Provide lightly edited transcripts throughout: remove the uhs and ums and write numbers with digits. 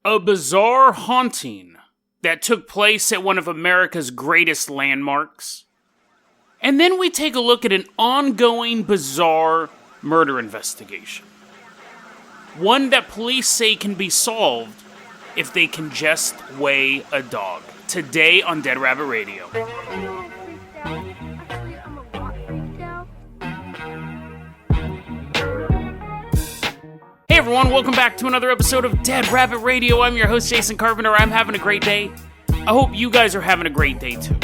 A bizarre haunting that took place at one of America's greatest landmarks. And then we take a look at an ongoing bizarre murder investigation. One that police say can be solved if they can just weigh a dog. Today on Dead Rabbit Radio. Hey everyone, welcome back to another episode of Dead Rabbit Radio. I'm your host, Jason Carpenter. I'm having a great day. I hope you guys are having a great day too.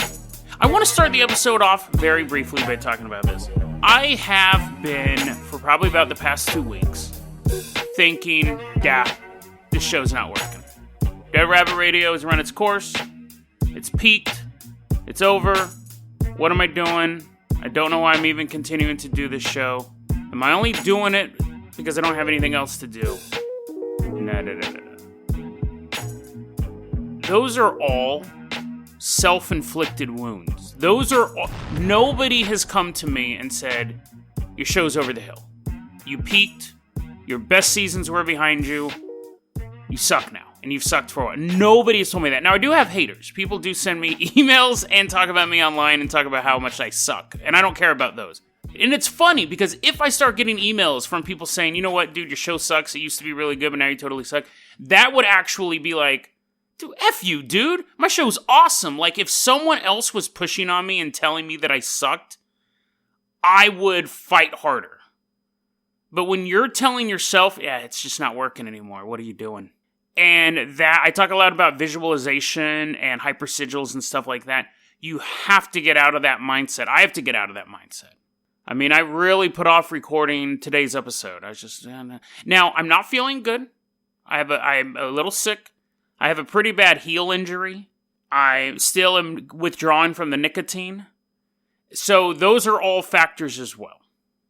I want to start the episode off very briefly by talking about this. I have been, for probably about the past 2 weeks, thinking, this show's not working. Dead Rabbit Radio has run its course. It's peaked. It's over. What am I doing? I don't know why I'm even continuing to do this show. Am I only doing it because I don't have anything else to do? No. Those are all self-inflicted wounds. Nobody has come to me and said, your show's over the hill. You peaked. Your best seasons were behind you. You suck now. And you've sucked for a while. Nobody has told me that. Now, I do have haters. People do send me emails and talk about me online and talk about how much I suck. And I don't care about those. And it's funny because if I start getting emails from people saying, you know what, dude, your show sucks. It used to be really good, but now you totally suck. That would actually be like, dude, F you, dude. My show's awesome. Like, if someone else was pushing on me and telling me that I sucked, I would fight harder. But when you're telling yourself, it's just not working anymore. What are you doing? And that, I talk a lot about visualization and hypersigils and stuff like that. You have to get out of that mindset. I have to get out of that mindset. I mean, I really put off recording today's episode. I was just, now, I'm not feeling good. I'm a little sick. I have a pretty bad heel injury. I still am withdrawing from the nicotine. So those are all factors as well.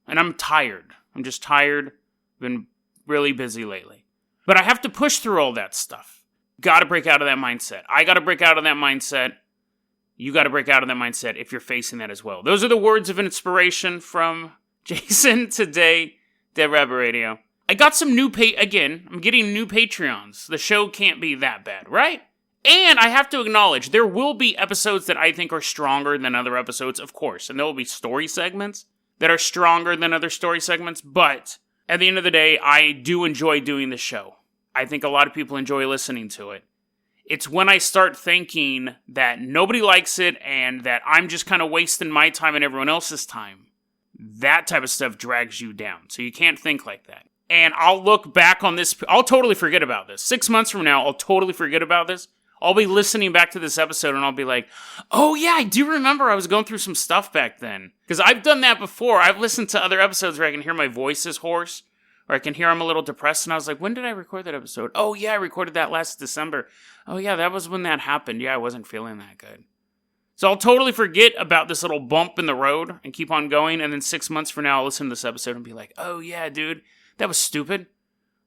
And I'm tired. I'm just tired. Been really busy lately. But I have to push through all that stuff. Got to break out of that mindset. I got to break out of that mindset. You got to break out of that mindset if you're facing that as well. Those are the words of inspiration from Jason today, Dead Rabbit Radio. I got some new I'm getting new Patreons. The show can't be that bad, right? And I have to acknowledge, there will be episodes that I think are stronger than other episodes, of course. And there will be story segments that are stronger than other story segments. But at the end of the day, I do enjoy doing the show. I think a lot of people enjoy listening to it. It's when I start thinking that nobody likes it and that I'm just kind of wasting my time and everyone else's time. That type of stuff drags you down. So you can't think like that. And I'll look back on this. I'll totally forget about this. 6 months from now, I'll totally forget about this. I'll be listening back to this episode and I'll be like, oh yeah, I do remember I was going through some stuff back then. Because I've done that before. I've listened to other episodes where I can hear my voice is hoarse. Or I can hear I'm a little depressed, and I was like, when did I record that episode? Oh, yeah, I recorded that last December. Oh, yeah, that was when that happened. Yeah, I wasn't feeling that good. So I'll totally forget about this little bump in the road and keep on going, and then 6 months from now, I'll listen to this episode and be like, oh, yeah, dude, that was stupid.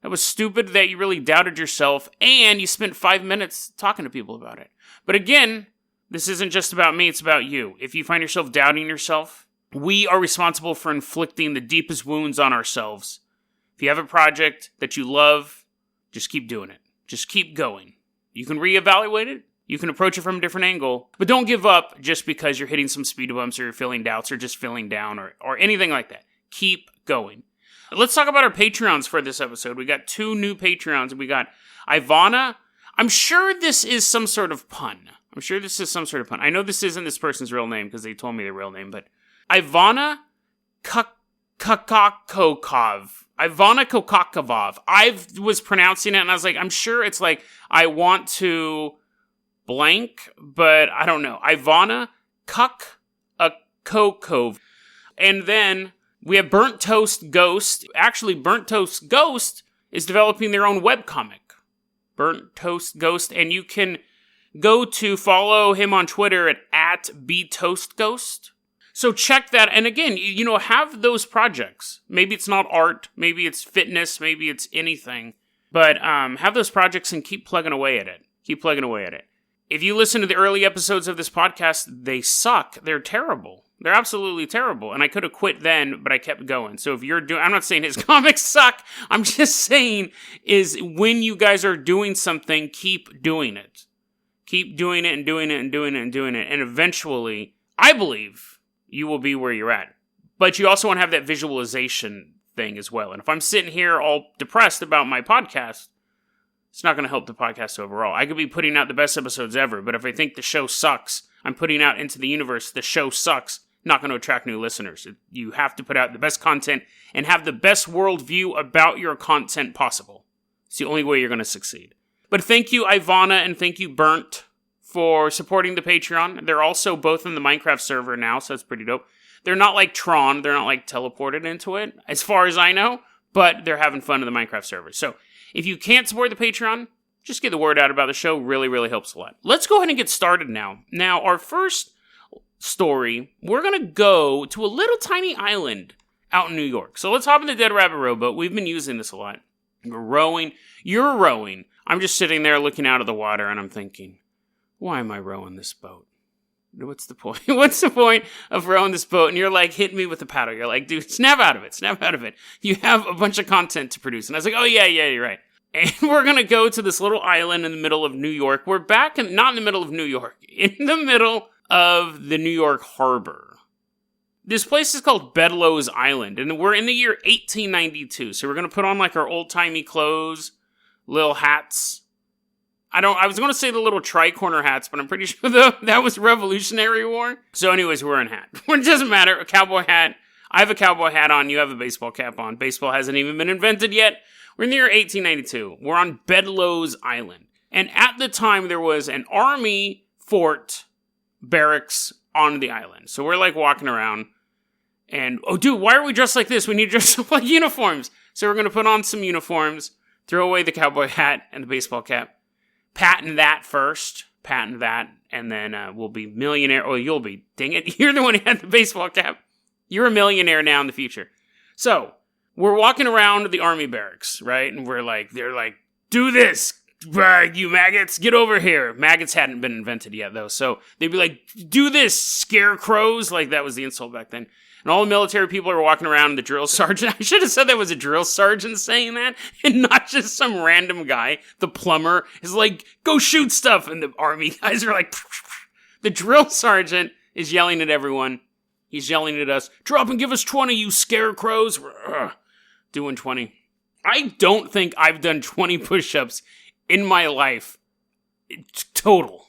That was stupid that you really doubted yourself, and you spent 5 minutes talking to people about it. But again, this isn't just about me, it's about you. If you find yourself doubting yourself, we are responsible for inflicting the deepest wounds on ourselves. If you have a project that you love, just keep doing it. Just keep going. You can reevaluate it. You can approach it from a different angle. But don't give up just because you're hitting some speed bumps or you're feeling doubts or just feeling down or anything like that. Keep going. Let's talk about our Patreons for this episode. We got 2 new Patreons. We got Ivana. I'm sure this is some sort of pun. I know this isn't this person's real name because they told me their real name, but Ivana Kokakov. I was pronouncing it and I was like, I'm sure it's like, I want to blank, but I don't know. Ivana Kokakov. And then we have Burnt Toast Ghost. Actually, Burnt Toast Ghost is developing their own webcomic. Burnt Toast Ghost. And you can go to follow him on Twitter at @BToastGhost. So check that, and again, have those projects. Maybe it's not art, maybe it's fitness, maybe it's anything. But have those projects and keep plugging away at it. If you listen to the early episodes of this podcast, they suck. They're terrible. They're absolutely terrible. And I could have quit then, but I kept going. So if you're doing, I'm not saying his comics suck. I'm just saying is when you guys are doing something, keep doing it. Keep doing it and doing it and doing it and doing it. And eventually, I believe you will be where you're at. But you also want to have that visualization thing as well. And if I'm sitting here all depressed about my podcast, it's not going to help the podcast overall. I could be putting out the best episodes ever, but if I think the show sucks, I'm putting out into the universe, the show sucks, not going to attract new listeners. You have to put out the best content and have the best worldview about your content possible. It's the only way you're going to succeed. But thank you, Ivana, and thank you, Burnt, for supporting the Patreon. They're also both in the Minecraft server now, so that's pretty dope. They're not like Tron. They're not like teleported into it, as far as I know, but they're having fun in the Minecraft server. So if you can't support the Patreon, just get the word out about the show. Really, really helps a lot. Let's go ahead and get started now. Now, our first story, we're going to go to a little tiny island out in New York. So let's hop in the Dead Rabbit rowboat. We've been using this a lot. We're rowing. You're rowing. I'm just sitting there looking out of the water, and I'm thinking, why am I rowing this boat? What's the point? What's the point of rowing this boat? And you're like, hitting me with the paddle. You're like, dude, snap out of it. Snap out of it. You have a bunch of content to produce. And I was like, oh, yeah, you're right. And we're going to go to this little island in the middle of New York. We're back, not in the middle of New York, in the middle of the New York harbor. This place is called Bedloe's Island, and we're in the year 1892. So we're going to put on like our old-timey clothes, little hats. I was going to say the little tri-corner hats, but I'm pretty sure that was Revolutionary War. So anyways, we're in hat. It doesn't matter. A cowboy hat. I have a cowboy hat on. You have a baseball cap on. Baseball hasn't even been invented yet. We're in the year 1892. We're on Bedloe's Island. And at the time, there was an army fort barracks on the island. So we're like walking around. And, oh, dude, why are we dressed like this? We need to dress up like uniforms. So we're going to put on some uniforms, throw away the cowboy hat and the baseball cap. Patent that first, and then we'll be millionaire. Oh, you'll be. Dang it. You're the one who had the baseball cap. You're a millionaire now in the future. So, we're walking around the army barracks, right? And they're like, do this, you maggots, get over here. Maggots hadn't been invented yet, though. So, they'd be like, do this, scarecrows. Like, that was the insult back then. And all the military people are walking around, and the drill sergeant, I should have said that was a drill sergeant saying that, and not just some random guy. The plumber is like, go shoot stuff, and the army guys are like, the drill sergeant is yelling at everyone. He's yelling at us, drop and give us 20, you scarecrows. We're doing 20. I don't think I've done 20 push-ups in my life. Total.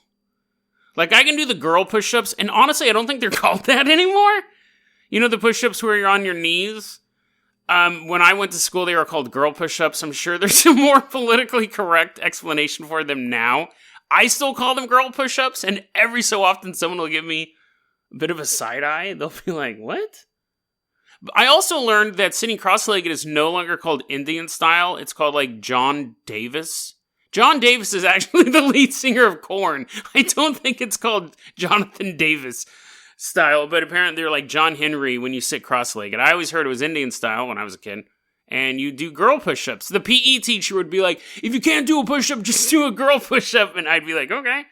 Like, I can do the girl push-ups, and honestly, I don't think they're called that anymore. You know the push-ups where you're on your knees? When I went to school, they were called girl push-ups. I'm sure there's a more politically correct explanation for them now. I still call them girl push-ups, and every so often someone will give me a bit of a side-eye. They'll be like, what? I also learned that sitting cross-legged is no longer called Indian style. It's called, like, John Davis. John Davis is actually the lead singer of Korn. I don't think it's called Jonathan Davis style, but apparently they're like John Henry when you sit cross-legged. I always heard it was Indian style when I was a kid. And you do girl push-ups. The PE teacher would be like, if you can't do a push-up, just do a girl push-up. And I'd be like, okay.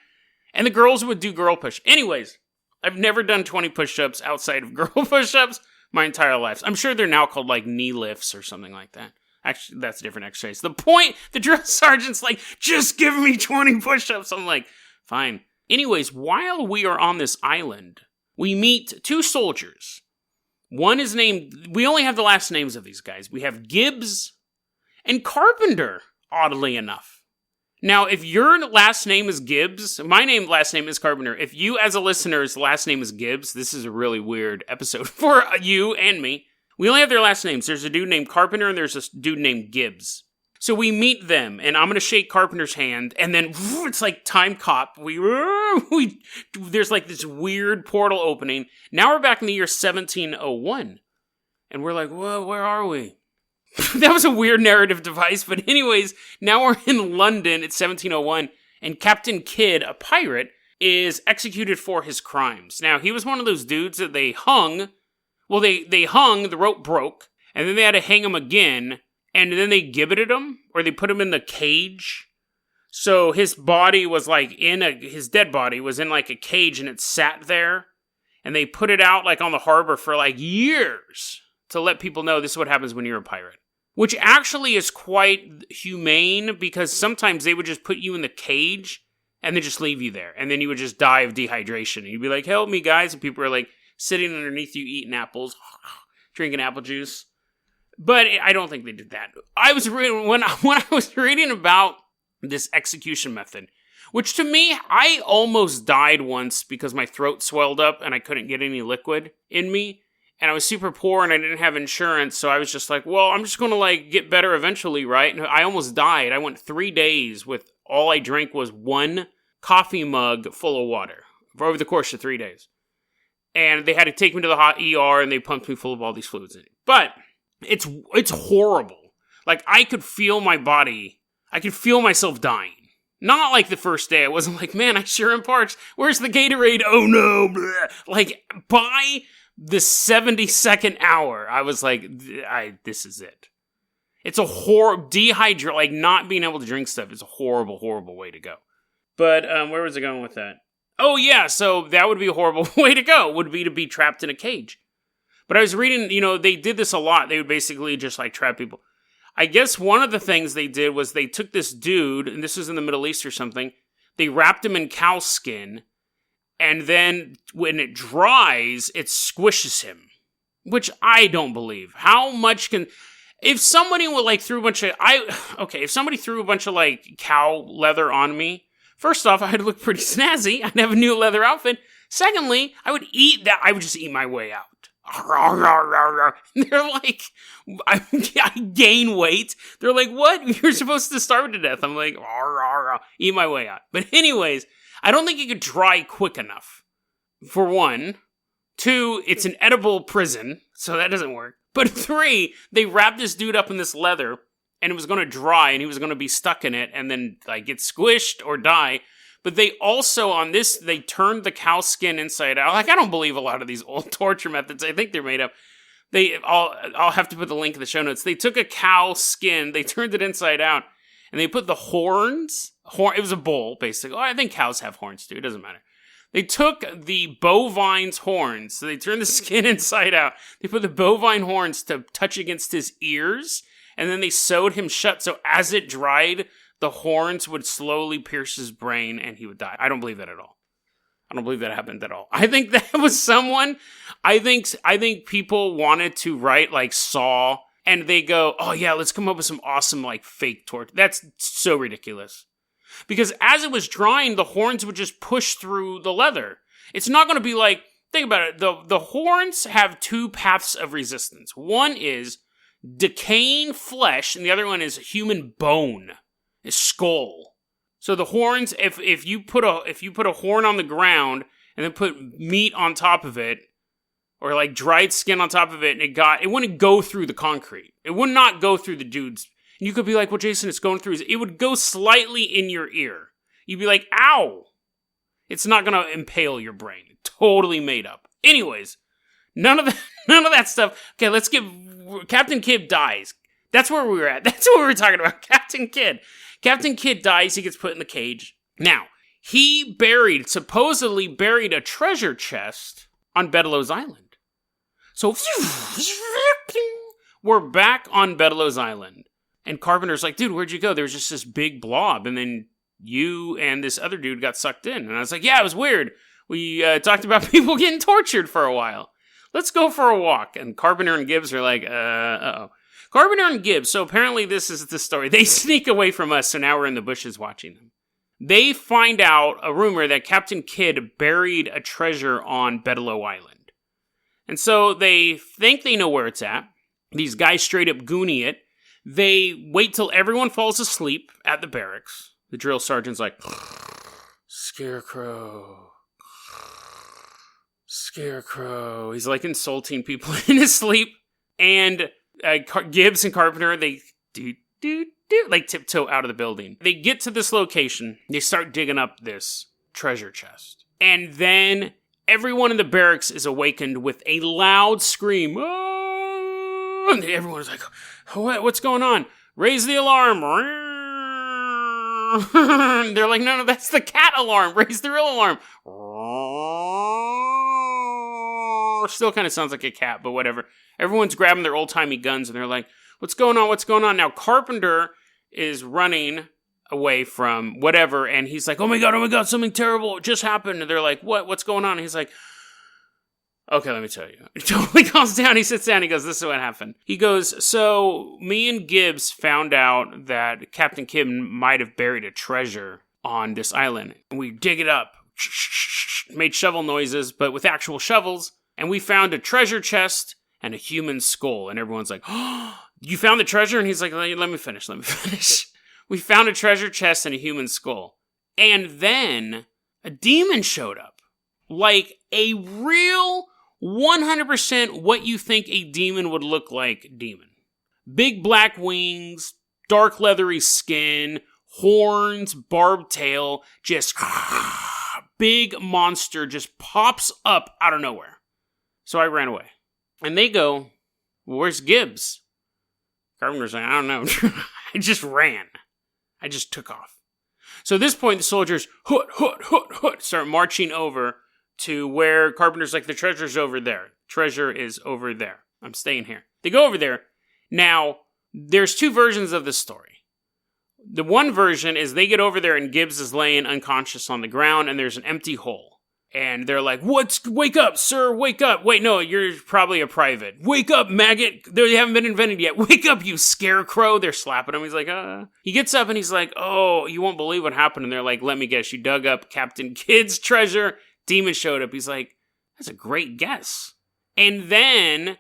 And the girls would do girl push. Anyways, I've never done 20 push-ups outside of girl push-ups my entire life. I'm sure they're now called like knee lifts or something like that. Actually, that's a different exercise. The point, the drill sergeant's like, just give me 20 push-ups. I'm like, fine. Anyways, while we are on this island, we meet two soldiers. One is named, we only have the last names of these guys. We have Gibbs and Carpenter, oddly enough. Now, if your last name is Gibbs, my last name is Carpenter. If you, as a listener's last name is Gibbs, this is a really weird episode for you and me. We only have their last names. There's a dude named Carpenter and there's a dude named Gibbs. So we meet them, and I'm going to shake Carpenter's hand, and then it's like Time Cop. There's like this weird portal opening. Now we're back in the year 1701. And we're like, whoa, where are we? That was a weird narrative device, but anyways, now we're in London. It's 1701, and Captain Kidd, a pirate, is executed for his crimes. Now, he was one of those dudes that they hung. Well, they hung, the rope broke, and then they had to hang him again. And then they gibbeted him, or they put him in the cage. So his body was like his dead body was in like a cage and it sat there. And they put it out like on the harbor for like years to let people know this is what happens when you're a pirate. Which actually is quite humane because sometimes they would just put you in the cage and then just leave you there. And then you would just die of dehydration. And you'd be like, help me, guys. And people are like sitting underneath you eating apples, drinking apple juice. But I don't think they did that. I was when I was reading about this execution method, which to me, I almost died once because my throat swelled up and I couldn't get any liquid in me. And I was super poor and I didn't have insurance. So I was just like, well, I'm just going to like get better eventually, right? And I almost died. I went 3 days with all I drank was 1 coffee mug full of water for over the course of 3 days. And they had to take me to the hot ER and they pumped me full of all these fluids in it. But it's horrible. Like I could feel my body. I could feel myself dying. Not like the first day. I wasn't like, man, I sure am parched. Where's the Gatorade? Oh no. Blah. Like, by the 72nd hour, I was like, this is it. It's a horrible, like not being able to drink stuff is a horrible, horrible way to go. But where was I going with that? Oh yeah, so that would be a horrible way to go, would be to be trapped in a cage. But I was reading, they did this a lot. They would basically just like trap people. I guess one of the things they did was they took this dude, and this was in the Middle East or something, they wrapped him in cow skin, and then when it dries, it squishes him. Which I don't believe. How much can... If somebody would like threw a bunch of... if somebody threw a bunch of like cow leather on me, first off, I'd look pretty snazzy. I'd have a new leather outfit. Secondly, I would eat that. I would just eat my way out. They're like, I gain weight. They're like, what? You're supposed to starve to death. I'm like, eat my way out. But anyways, I don't think it could dry quick enough. For one. 2, it's an edible prison, so that doesn't work. But 3, they wrapped this dude up in this leather, and it was going to dry, and he was going to be stuck in it, and then like get squished or die. But they also, on this, they turned the cow skin inside out. Like, I don't believe a lot of these old torture methods. I think they're made up. I'll have to put the link in the show notes. They took a cow skin, they turned it inside out, and they put the horns. It was a bull, basically. Oh, I think cows have horns, too. It doesn't matter. They took the bovine's horns, so they turned the skin inside out. They put the bovine horns to touch against his ears, and then they sewed him shut, so as it dried, the horns would slowly pierce his brain and he would die. I don't believe that at all. I don't believe that happened at all. I think that was someone, I think people wanted to write like Saw, and they go, oh yeah, let's come up with some awesome like fake torture. That's so ridiculous. Because as it was drying, the horns would just push through the leather. It's not going to be like, think about it, the horns have 2 paths of resistance. One is decaying flesh, and the other one is human bone. Is skull. So the horns, if you put a horn on the ground and then put meat on top of it, or like dried skin on top of it, and it wouldn't go through the concrete. It would not go through the dude's. And you could be like, well, Jason, it's going through. It would go slightly in your ear. You'd be like, ow! It's not gonna impale your brain. Totally made up. Anyways, none of that stuff. Okay, let's get Captain Kidd dies. That's where we were at. That's what we were talking about. Captain Kidd. Captain Kidd dies, he gets put in the cage. Now, he supposedly buried a treasure chest on Bedloe's Island. So, we're back on Bedloe's Island. And Carpenter's like, dude, where'd you go? There was just this big blob, and then you and this other dude got sucked in. And I was like, yeah, it was weird. We talked about people getting tortured for a while. Let's go for a walk. And Carpenter and Gibbs are like, uh-oh. Carpenter and Gibbs, so apparently this is the story. They sneak away from us, so now we're in the bushes watching them. They find out a rumor that Captain Kidd buried a treasure on Bedloe Island. And so they think they know where it's at. These guys straight up goonie it. They wait till everyone falls asleep at the barracks. The drill sergeant's like, Scarecrow. Scarecrow. He's like insulting people in his sleep. And Gibbs and Carpenter, they like tiptoe out of the building. They get to this location. They start digging up this treasure chest. And then everyone in the barracks is awakened with a loud scream. Oh! And everyone's like, what's going on? Raise the alarm. They're like, no, that's the cat alarm. Raise the real alarm. Still kind of sounds like a cat, but whatever. Everyone's grabbing their old-timey guns, and they're like, what's going on? What's going on? Now, Carpenter is running away from whatever, and he's like, oh my god, something terrible just happened. And they're like, what's going on? And he's like, okay, let me tell you. He totally calms down. He sits down. He goes, this is what happened. He goes, so me and Gibbs found out that Captain Kidd might have buried a treasure on this island. And we dig it up. Made shovel noises, but with actual shovels. And we found a treasure chest and a human skull. And everyone's like, oh, you found the treasure? And he's like, let me finish. We found a treasure chest and a human skull. And then a demon showed up. Like a real 100% what you think a demon would look like demon. Big black wings, dark leathery skin, horns, barbed tail, just big monster just pops up out of nowhere. So I ran away. And they go, where's Gibbs? Carpenter's like, I don't know. I just ran. I just took off. So at this point, the soldiers, start marching over to where Carpenter's like, the treasure's over there. Treasure is over there. I'm staying here. They go over there. Now, there's two versions of this story. The one version is they get over there and Gibbs is laying unconscious on the ground and there's an empty hole. And they're like, wake up, sir, wake up. Wait, no, you're probably a private. Wake up, maggot. They haven't been invented yet. Wake up, you scarecrow. They're slapping him. He's like, He gets up and he's like, oh, you won't believe what happened. And they're like, let me guess. You dug up Captain Kidd's treasure. Demon showed up. He's like, that's a great guess. And then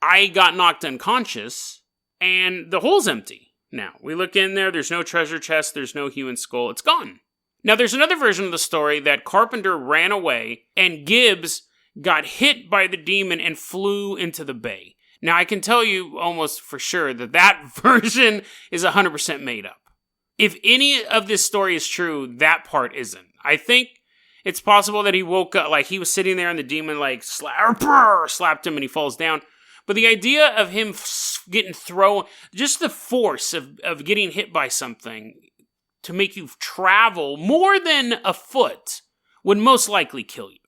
I got knocked unconscious and the hole's empty. Now, we look in there. There's no treasure chest. There's no human skull. It's gone. Now, there's another version of the story that Carpenter ran away and Gibbs got hit by the demon and flew into the bay. Now, I can tell you almost for sure that version is 100% made up. If any of this story is true, that part isn't. I think it's possible that he woke up, like he was sitting there and the demon like slapped him and he falls down. But the idea of him getting thrown, just the force of getting hit by something to make you travel more than a foot would most likely kill you.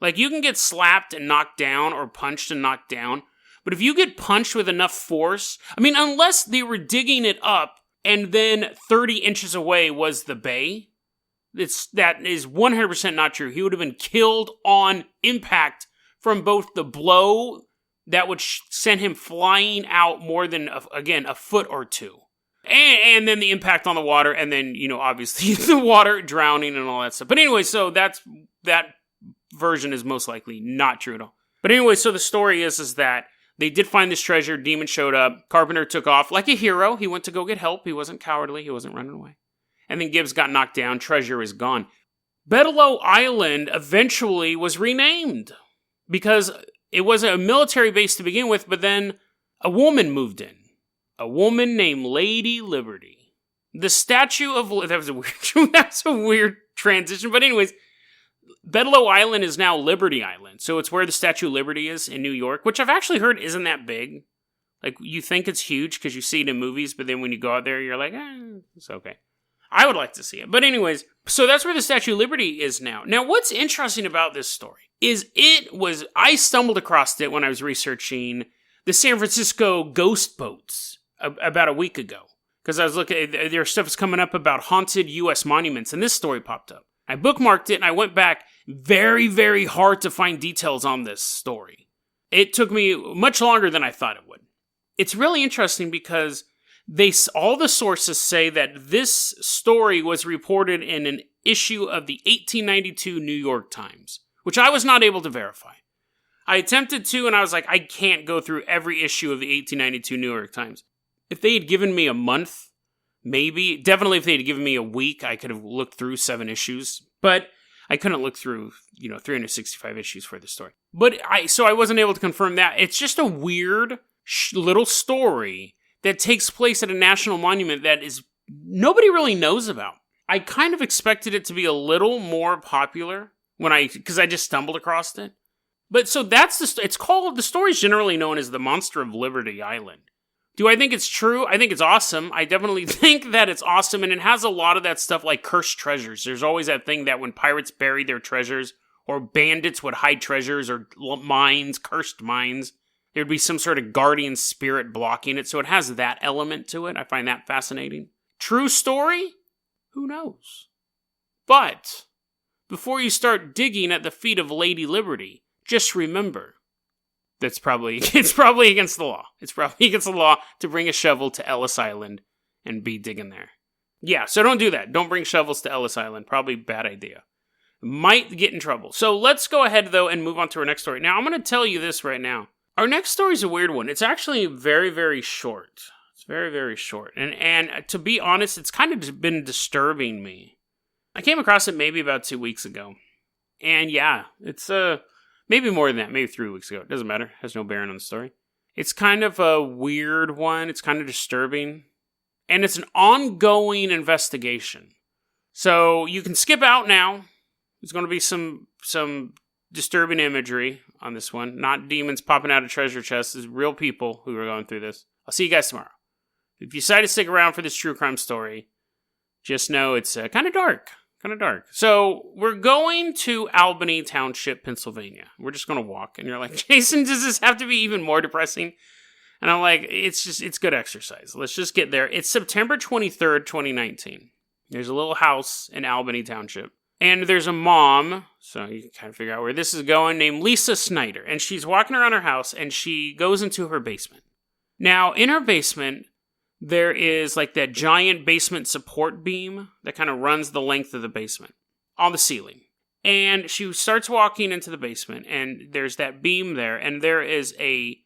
Like, you can get slapped and knocked down or punched and knocked down, but if you get punched with enough force, I mean, unless they were digging it up and then 30 inches away was the bay, that is 100% not true. He would have been killed on impact from both the blow that would send him flying out more than, a foot or two. And then the impact on the water, and then, obviously the water drowning and all that stuff. But anyway, so that version is most likely not true at all. But anyway, so the story is that they did find this treasure, demon showed up, Carpenter took off like a hero, he went to go get help, he wasn't cowardly, he wasn't running away. And then Gibbs got knocked down, treasure is gone. Bedloe Island eventually was renamed, because it was a military base to begin with, but then a woman moved in. A woman named Lady Liberty. The statue of... That's a weird transition. But anyways, Bedloe Island is now Liberty Island. So it's where the Statue of Liberty is in New York, which I've actually heard isn't that big. Like, you think it's huge because you see it in movies, but then when you go out there, you're like, it's okay. I would like to see it. But anyways, so that's where the Statue of Liberty is now. Now, what's interesting about this story is I stumbled across it when I was researching the San Francisco ghost boats about a week ago, because I was looking, their stuff is coming up about haunted U.S. monuments, and this story popped up. I bookmarked it, and I went back very, very hard to find details on this story. It took me much longer than I thought it would. It's really interesting because all the sources say that this story was reported in an issue of the 1892 New York Times, which I was not able to verify. I attempted to, and I was like, I can't go through every issue of the 1892 New York Times. If they had given me a month, maybe. Definitely if they had given me a week, I could have looked through 7 issues. But I couldn't look through, 365 issues for the story. But I wasn't able to confirm that. It's just a weird little story that takes place at a national monument that nobody really knows about. I kind of expected it to be a little more popular because I just stumbled across it. But so that's the story's generally known as the Monster of Liberty Island. Do I think it's true? I think it's awesome. I definitely think that it's awesome, and it has a lot of that stuff like cursed treasures. There's always that thing that when pirates bury their treasures or bandits would hide treasures or mines, cursed mines. There'd be some sort of guardian spirit blocking it, so it has that element to it. I find that fascinating. True story? Who knows? But before you start digging at the feet of Lady Liberty, just remember, it's probably against the law. It's probably against the law to bring a shovel to Ellis Island and be digging there. Yeah, so don't do that. Don't bring shovels to Ellis Island. Probably a bad idea. Might get in trouble. So let's go ahead, though, and move on to our next story. Now, I'm going to tell you this right now. Our next story is a weird one. It's actually very, very short. It's very, very short. And to be honest, it's kind of been disturbing me. I came across it maybe about 2 weeks ago. And yeah, it's maybe more than that. Maybe 3 weeks ago. It doesn't matter. It has no bearing on the story. It's kind of a weird one. It's kind of disturbing. And it's an ongoing investigation. So you can skip out now. There's going to be some disturbing imagery on this one. Not demons popping out of treasure chests. It's real people who are going through this. I'll see you guys tomorrow. If you decide to stick around for this true crime story, just know it's kind of dark. So we're going to Albany Township, Pennsylvania. We're just going to walk. And you're like, Jason, does this have to be even more depressing? And I'm like, it's good exercise. Let's just get there. It's September 23rd, 2019. There's a little house in Albany Township. And there's a mom, so you can kind of figure out where this is going, named Lisa Snyder. And she's walking around her house, and she goes into her basement. Now, in her basement, there is like that giant basement support beam that kind of runs the length of the basement on the ceiling. And she starts walking into the basement, and there's that beam there, and there is a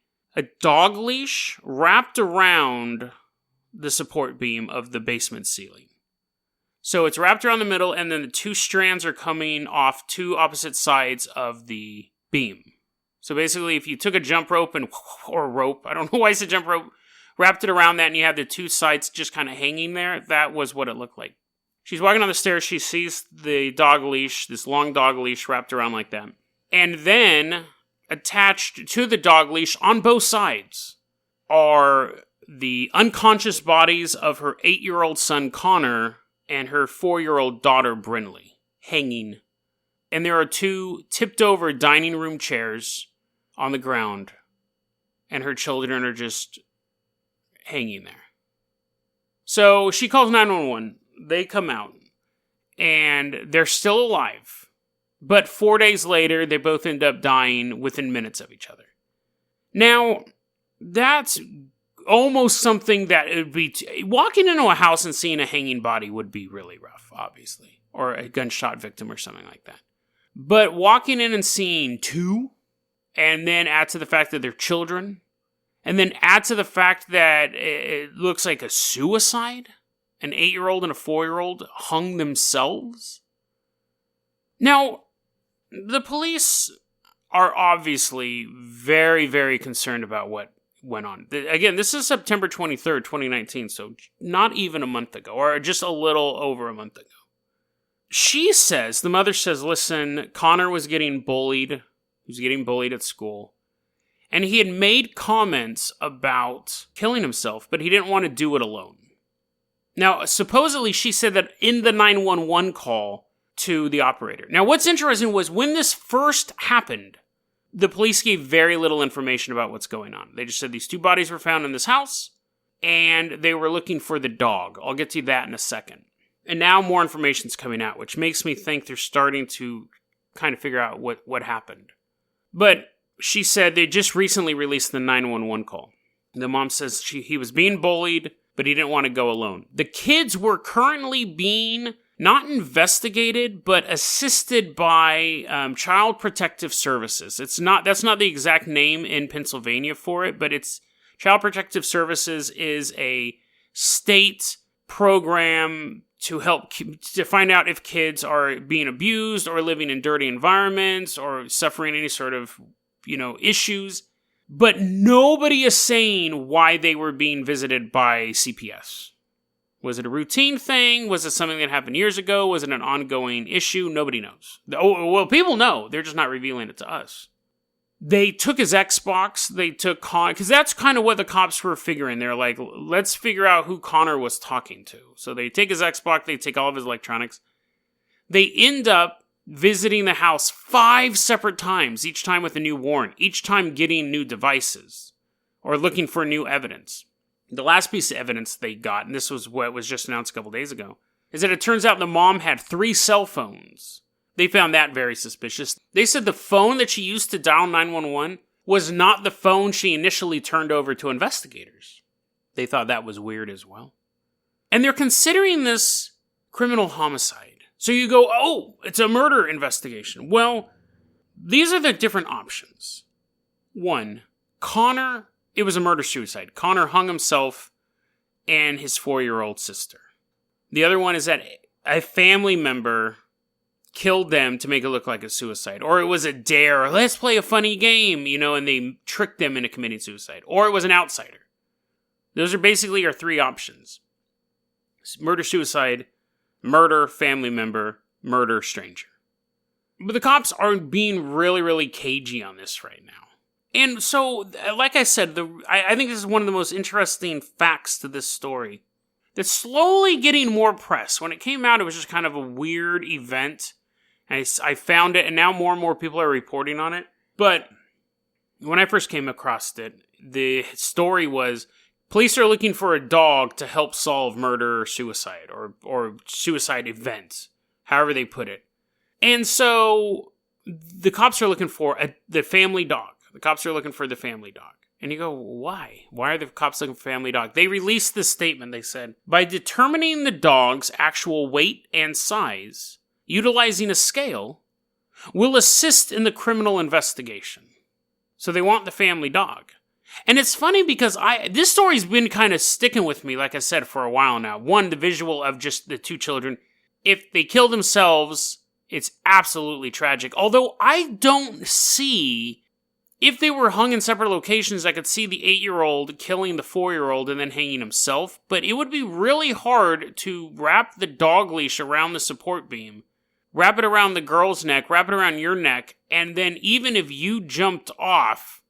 dog leash wrapped around the support beam of the basement ceiling. So it's wrapped around the middle, and then the two strands are coming off two opposite sides of the beam. So basically, if you took a jump rope or rope, I don't know why I said jump rope, wrapped it around that, and you had the two sides just kind of hanging there, that was what it looked like. She's walking on the stairs, she sees the dog leash, this long dog leash wrapped around like that. And then, attached to the dog leash on both sides are the unconscious bodies of her 8-year-old son, Connor, and her 4-year-old daughter, Brinley, hanging. And there are two tipped-over dining room chairs on the ground, and her children are just hanging there. So she calls 911. They come out, and they're still alive. But 4 days later, they both end up dying within minutes of each other. Now, that's almost something that it would be... walking into a house and seeing a hanging body would be really rough, obviously. Or a gunshot victim or something like that. But walking in and seeing two, and then add to the fact that they're children, and then add to the fact that it looks like a suicide, an 8-year-old and a 4-year-old hung themselves. Now, the police are obviously very, very concerned about what went on. Again, this is September 23rd, 2019, so not even a month ago, or just a little over a month ago. The mother says, listen, Connor was getting bullied. He was getting bullied at school. And he had made comments about killing himself, but he didn't want to do it alone. Now, supposedly she said that in the 911 call to the operator. Now, what's interesting was when this first happened, the police gave very little information about what's going on. They just said these two bodies were found in this house, and they were looking for the dog. I'll get to that in a second. And now more information's coming out, which makes me think they're starting to kind of figure out what happened. But she said they just recently released the 911 call. The mom says he was being bullied, but he didn't want to go alone. The kids were currently being not investigated, but assisted by Child Protective Services. That's not the exact name in Pennsylvania for it, but it's Child Protective Services is a state program to help to find out if kids are being abused or living in dirty environments or suffering any sort of, issues. But nobody is saying why they were being visited by CPS. Was it a routine thing? Was it something that happened years ago? Was it an ongoing issue? Nobody knows. Well, people know. They're just not revealing it to us. They took his Xbox. They took Connor, because that's kind of what the cops were figuring. They're like, let's figure out who Connor was talking to. So they take his Xbox. They take all of his electronics. They end up visiting the house 5 separate times, each time with a new warrant, each time getting new devices, or looking for new evidence. The last piece of evidence they got, and this was what was just announced a couple days ago, is that it turns out the mom had 3 cell phones. They found that very suspicious. They said the phone that she used to dial 911 was not the phone she initially turned over to investigators. They thought that was weird as well. And they're considering this criminal homicide. So you go, oh, it's a murder investigation. Well, these are the different options. 1, Connor, it was a murder-suicide. Connor hung himself and his 4-year-old sister. The other one is that a family member killed them to make it look like a suicide. Or it was a dare, let's play a funny game, and they tricked them into committing suicide. Or it was an outsider. Those are basically our 3 options. Murder-suicide, murder, family member, murder, stranger. But the cops are being really, really cagey on this right now. And so, like I said, I think this is one of the most interesting facts to this story. That's slowly getting more press. When it came out, it was just kind of a weird event. I found it, and now more and more people are reporting on it. But when I first came across it, the story was, police are looking for a dog to help solve murder or suicide, or suicide events, however they put it. And so, the cops are looking for the family dog. The cops are looking for the family dog. And you go, why? Why are the cops looking for family dog? They released this statement. They said, by determining the dog's actual weight and size, utilizing a scale, will assist in the criminal investigation. So they want the family dog. And it's funny because this story's been kind of sticking with me, like I said, for a while now. 1, the visual of just the 2 children. If they kill themselves, it's absolutely tragic. Although I don't see... If they were hung in separate locations, I could see the 8-year-old killing the 4-year-old and then hanging himself, but it would be really hard to wrap the dog leash around the support beam, wrap it around the girl's neck, wrap it around your neck, and then even if you jumped off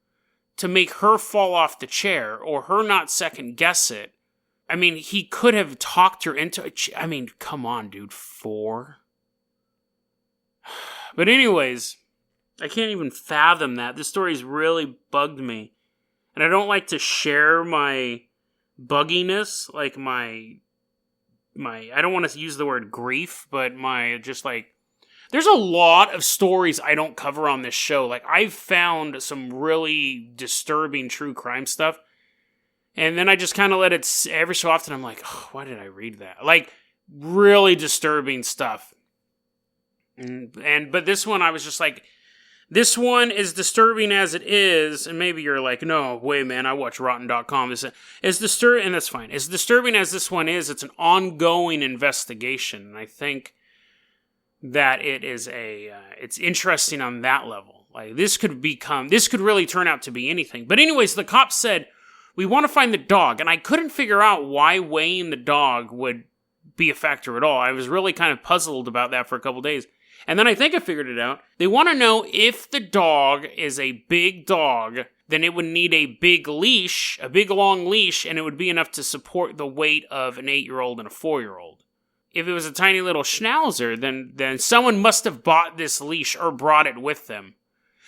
to make her fall off the chair or her not second guess it, I mean, he could have talked her into it. I mean, come on, dude, 4? But anyways... I can't even fathom that. This story's really bugged me. And I don't like to share my bugginess, like my I don't want to use the word grief, but there's a lot of stories I don't cover on this show. Like, I've found some really disturbing true crime stuff, and then I just kind of let it, every so often I'm like, oh, why did I read that? Like, really disturbing stuff. But this one, I was just like, this one is disturbing as it is, and maybe you're like, no, wait, man, I watch Rotten.com. It's disturbing, and that's fine. As disturbing as this one is, it's an ongoing investigation, and I think that it is it's interesting on that level. Like, this could really turn out to be anything. But anyways, the cops said, we want to find the dog, and I couldn't figure out why weighing the dog would be a factor at all. I was really kind of puzzled about that for a couple days. And then I think I figured it out. They want to know if the dog is a big dog, then it would need a big leash, a big long leash, and it would be enough to support the weight of an 8-year-old and a 4-year-old. If it was a tiny little schnauzer, then someone must have bought this leash or brought it with them.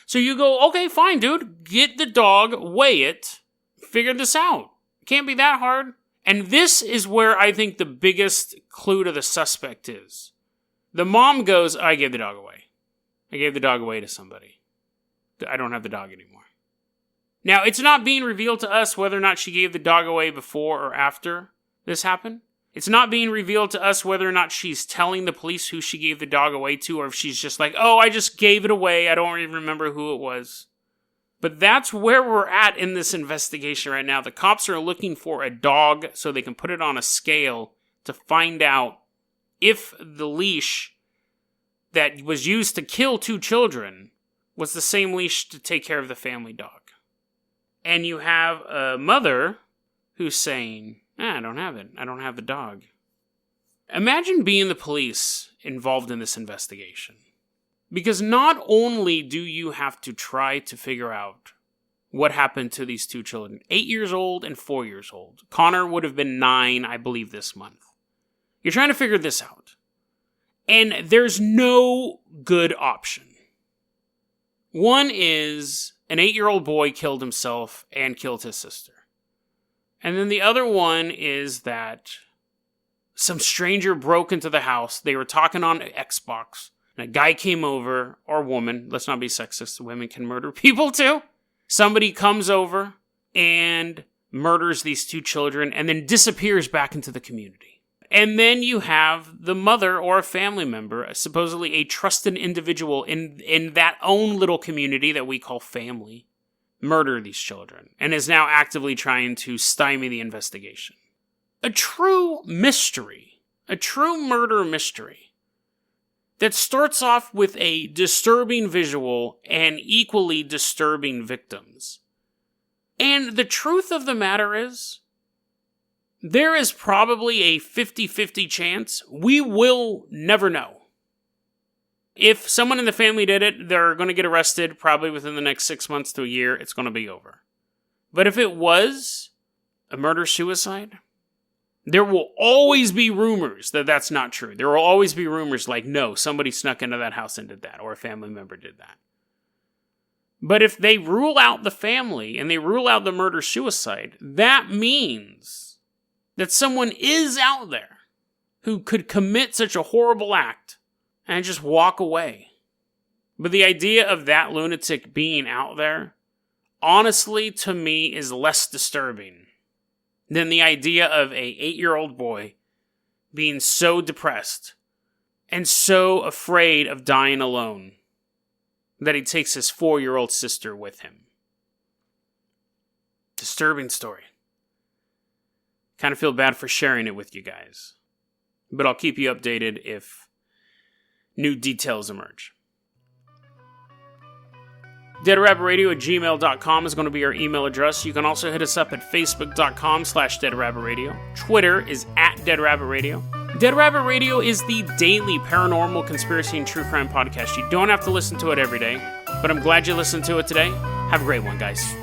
So you go, okay, fine, dude. Get the dog, weigh it, figure this out. It can't be that hard. And this is where I think the biggest clue to the suspect is. The mom goes, I gave the dog away. I gave the dog away to somebody. I don't have the dog anymore. Now, it's not being revealed to us whether or not she gave the dog away before or after this happened. It's not being revealed to us whether or not she's telling the police who she gave the dog away to, or if she's just like, oh, I just gave it away. I don't even remember who it was. But that's where we're at in this investigation right now. The cops are looking for a dog so they can put it on a scale to find out if the leash that was used to kill 2 children was the same leash to take care of the family dog. And you have a mother who's saying, I don't have it. I don't have the dog. Imagine being the police involved in this investigation. Because not only do you have to try to figure out what happened to these 2 children, 8 years old and 4 years old. Connor would have been 9, I believe, this month. You're trying to figure this out. And there's no good option. One is an 8-year-old boy killed himself and killed his sister. And then the other one is that some stranger broke into the house. They were talking on Xbox. And a guy came over, or woman. Let's not be sexist. Women can murder people too. Somebody comes over and murders these 2 children and then disappears back into the community. And then you have the mother or a family member, supposedly a trusted individual in that own little community that we call family, murder these children and is now actively trying to stymie the investigation. A true mystery, a true murder mystery that starts off with a disturbing visual and equally disturbing victims. And the truth of the matter is, there is probably a 50-50 chance we will never know. If someone in the family did it, they're going to get arrested probably within the next 6 months to a year. It's going to be over. But if it was a murder-suicide, there will always be rumors that that's not true. There will always be rumors like, no, somebody snuck into that house and did that, or a family member did that. But if they rule out the family and they rule out the murder-suicide, that means that someone is out there who could commit such a horrible act and just walk away. But the idea of that lunatic being out there, honestly, to me, is less disturbing than the idea of a 8-year-old boy being so depressed and so afraid of dying alone that he takes his 4-year-old sister with him. Disturbing story. Kind of feel bad for sharing it with you guys, but I'll keep you updated if new details emerge. deadrabbitradio@gmail.com is going to be our email address. You can also hit us up at facebook.com/deadrabbitradio. Twitter is @deadrabbitradio. Dead Rabbit Radio is the daily paranormal conspiracy and true crime podcast. You don't have to listen to it every day, but I'm glad you listened to it today. Have a great one, guys.